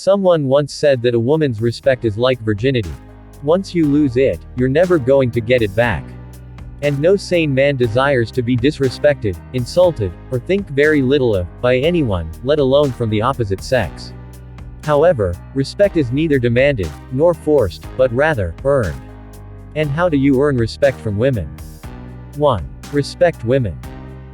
Someone once said that a woman's respect is like virginity. Once you lose it, you're never going to get it back. And no sane man desires to be disrespected, insulted, or think very little of, by anyone, let alone from the opposite sex. However, respect is neither demanded, nor forced, but rather, earned. And how do you earn respect from women? 1. Respect women.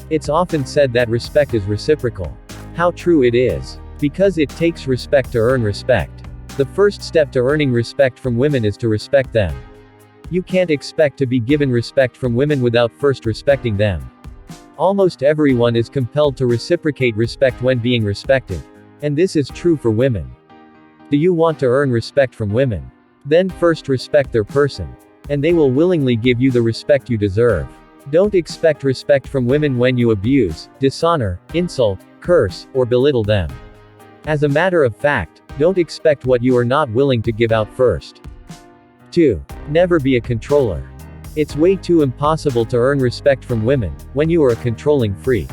It's often said that respect is reciprocal. How true it is. Because it takes respect to earn respect. The first step to earning respect from women is to respect them. You can't expect to be given respect from women without first respecting them. Almost everyone is compelled to reciprocate respect when being respected. And this is true for women. Do you want to earn respect from women? Then first respect their person. And they will willingly give you the respect you deserve. Don't expect respect from women when you abuse, dishonor, insult, curse, or belittle them. As a matter of fact, don't expect what you are not willing to give out first. 2. Never be a controller. It's way too impossible to earn respect from women, when you are a controlling freak.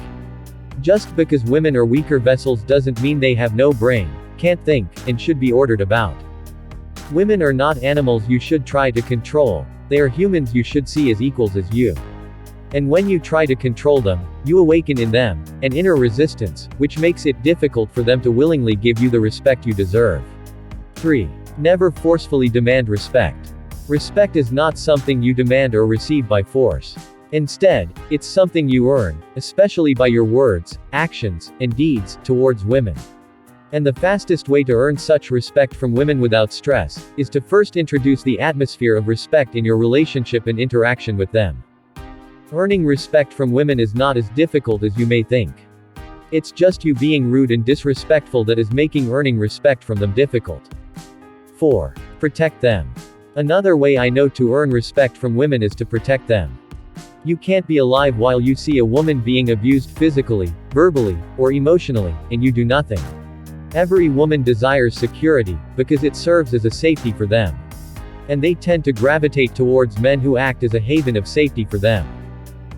Just because women are weaker vessels doesn't mean they have no brain, can't think, and should be ordered about. Women are not animals you should try to control, they are humans you should see as equals as you. And when you try to control them, you awaken in them an inner resistance, which makes it difficult for them to willingly give you the respect you deserve. 3. Never forcefully demand respect. Respect is not something you demand or receive by force. Instead, it's something you earn, especially by your words, actions, and deeds, towards women. And the fastest way to earn such respect from women without stress, is to first introduce the atmosphere of respect in your relationship and interaction with them. Earning respect from women is not as difficult as you may think. It's just you being rude and disrespectful that is making earning respect from them difficult. 4. Protect them. Another way I know to earn respect from women is to protect them. You can't be alive while you see a woman being abused physically, verbally, or emotionally, and you do nothing. Every woman desires security, because it serves as a safety for them. And they tend to gravitate towards men who act as a haven of safety for them.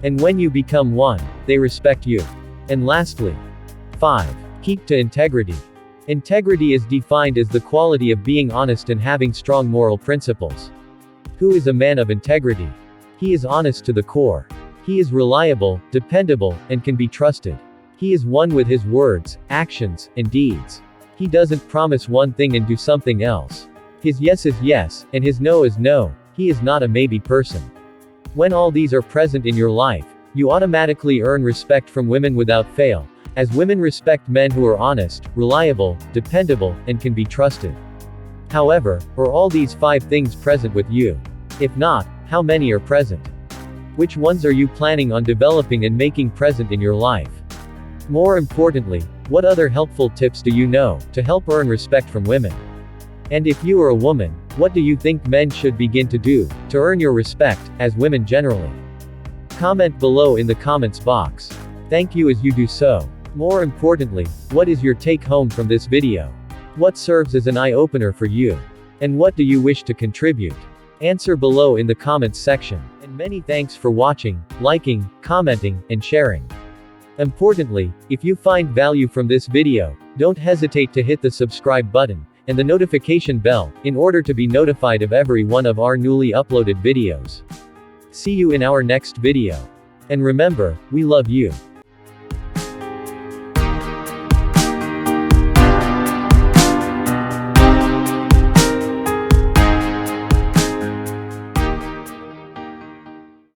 And when you become one, they respect you. And lastly, 5. Keep to integrity. Integrity is defined as the quality of being honest and having strong moral principles. Who is a man of integrity? He is honest to the core. He is reliable, dependable, and can be trusted. He is one with his words, actions, and deeds. He doesn't promise one thing and do something else. His yes is yes, and his no is no. He is not a maybe person. When all these are present in your life, you automatically earn respect from women without fail, as women respect men who are honest, reliable, dependable, and can be trusted. However, are all these 5 things present with you? If not, how many are present? Which ones are you planning on developing and making present in your life? More importantly, what other helpful tips do you know, to help earn respect from women? And if you are a woman, what do you think men should begin to do, to earn your respect, as women generally? Comment below in the comments box. Thank you as you do so. More importantly, what is your take home from this video? What serves as an eye-opener for you? And what do you wish to contribute? Answer below in the comments section. And many thanks for watching, liking, commenting, and sharing. Importantly, if you find value from this video, don't hesitate to hit the subscribe button, and the notification bell, in order to be notified of every one of our newly uploaded videos. See you in our next video. And remember, we love you.